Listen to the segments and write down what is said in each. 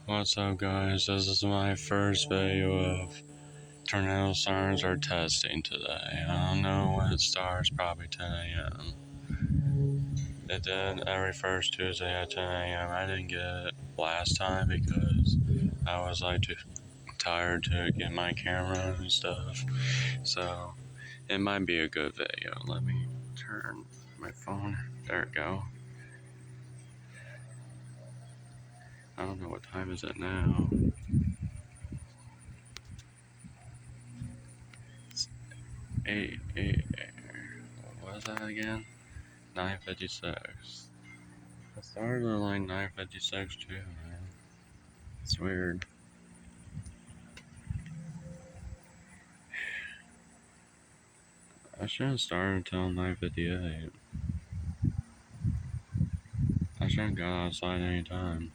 What's up, guys? This is my first video of tornado sirens are testing today. I don't know when it starts, probably 10 a.m. It did every first Tuesday at 10 a.m. I didn't get it last time because I was too tired to get my camera and stuff. So it might be a good video. Let me turn my phone. There we go. I don't know what time is it now. It's 8. What was that again? 9:56. I started at like 9:56 too, man. It's weird. I shouldn't start until 9:58. I shouldn't go outside anytime.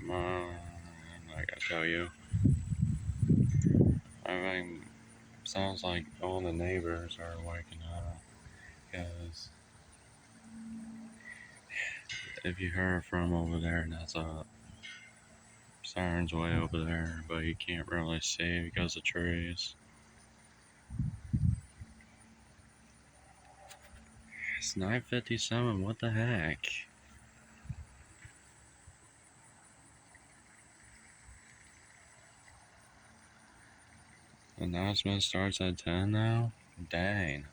Mom, I gotta tell you. I mean, sounds like all the neighbors are waking up. Because if you heard from over there, that's a siren's way over there, but you can't really see because of trees. It's 9:57. What the heck? Announcement starts at 10 now? Dang.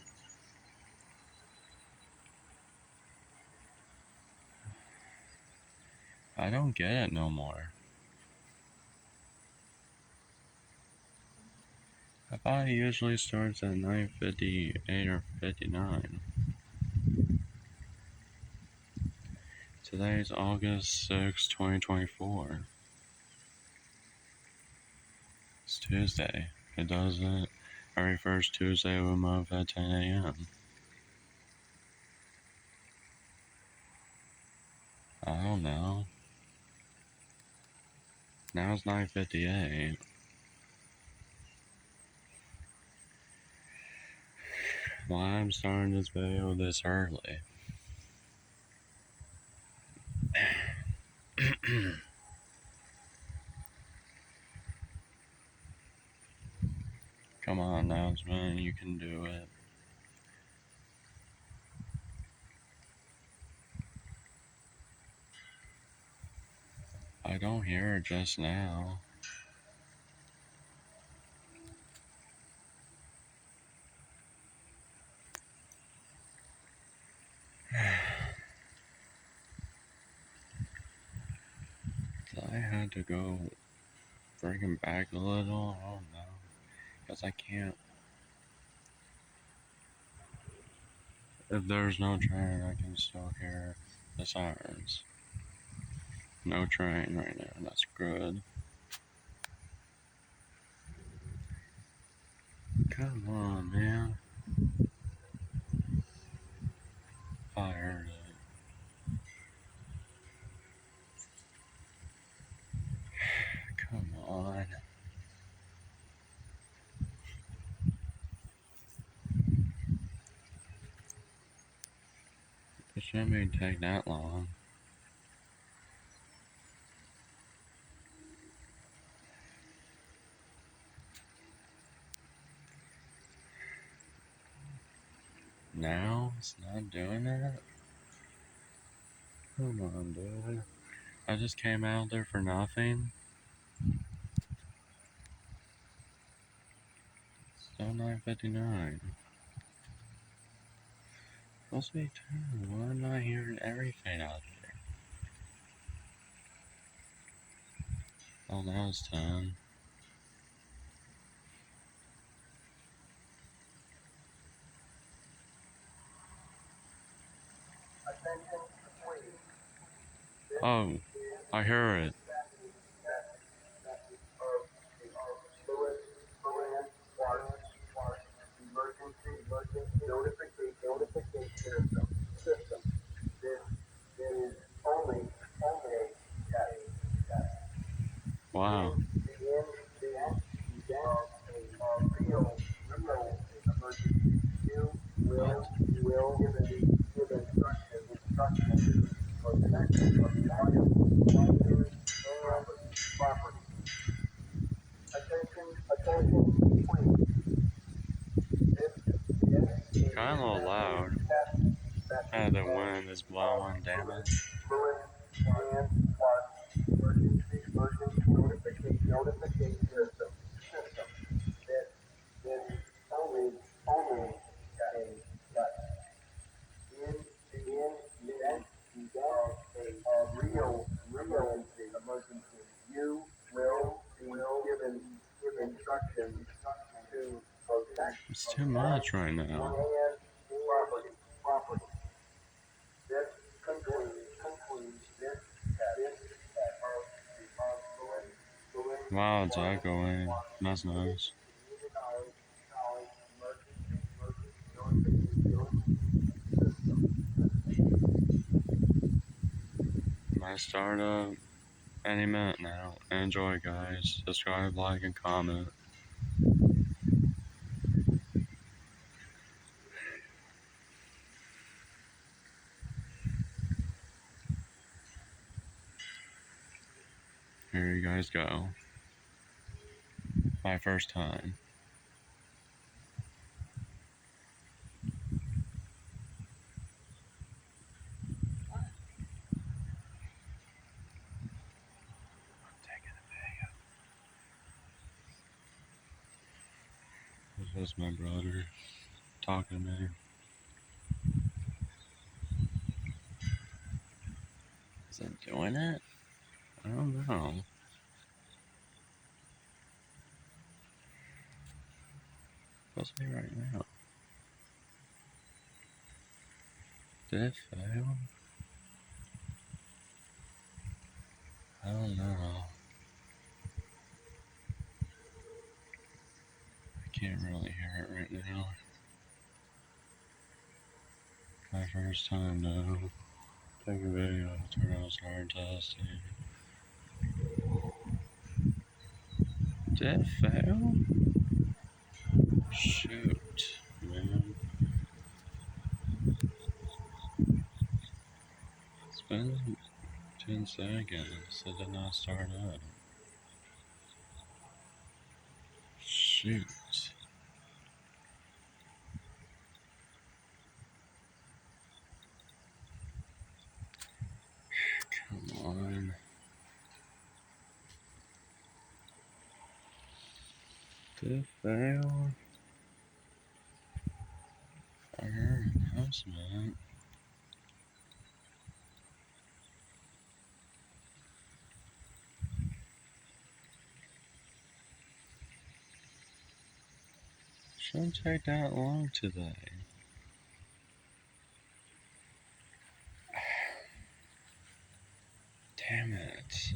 I don't get it no more. I thought it usually starts at 9:58 or 59. Today's August 6, 2024. It's Tuesday. It does it every first Tuesday of the month at 10 a.m. I don't know. Now it's 9:58. Why I'm starting this video this early? Come on, announcement, you can do it. I don't hear it just now. I had to go freaking back a little. I don't know. Because I can't. If there's no train, I can still hear the sirens. No train right now. That's good. Come on, man. I heard it. Come on. It shouldn't even take that long. Now it's not doing it? Come on, dude. I just came out there for nothing. Still 9:59. Supposed to be 10. Why am I not hearing everything out here? Oh, now it's 10. Oh, I hear it. Wow. What? Kind of a little loud. The wind is blowing, damn it. It's too much right now. Wow, it's echoing. That's nice. Might start up any minute now. Enjoy, guys. Subscribe, like, and comment. Here you guys go. My first time. This is my brother talking to me. Is it doing it? I don't know. Supposed to be right now. Did it fail? I don't know. I can't really hear it right now. My first time though. Take a video, turn on start testing. Did it fail? Shoot, man. It's been 10 seconds. It did not start up. Shoot. Come on. Did it fail? I heard an announcement. Shouldn't take that long today. Damn it.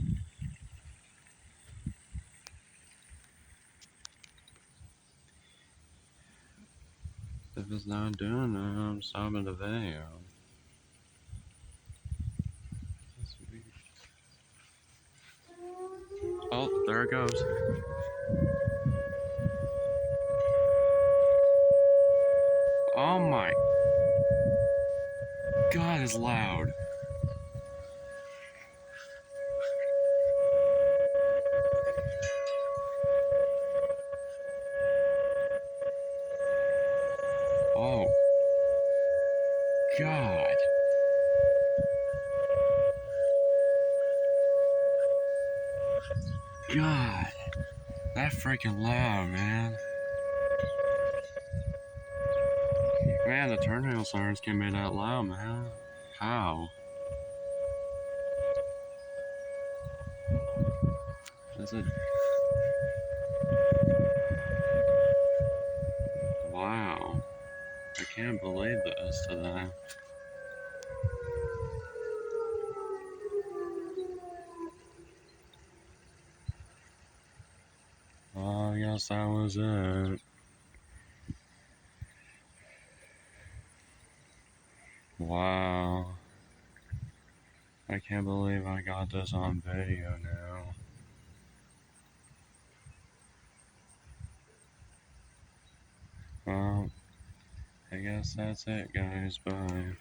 If it's not doing it, I'm stopping the video. Oh, there it goes. Oh my God, it's loud. Oh God. God. That freaking loud, man. Man, the turntable sirens can't be that loud, man. How? Is it? Wow. I can't believe this today. Oh, I guess that was it. Wow. I can't believe I got this on video now. Well, I guess that's it, guys. Bye.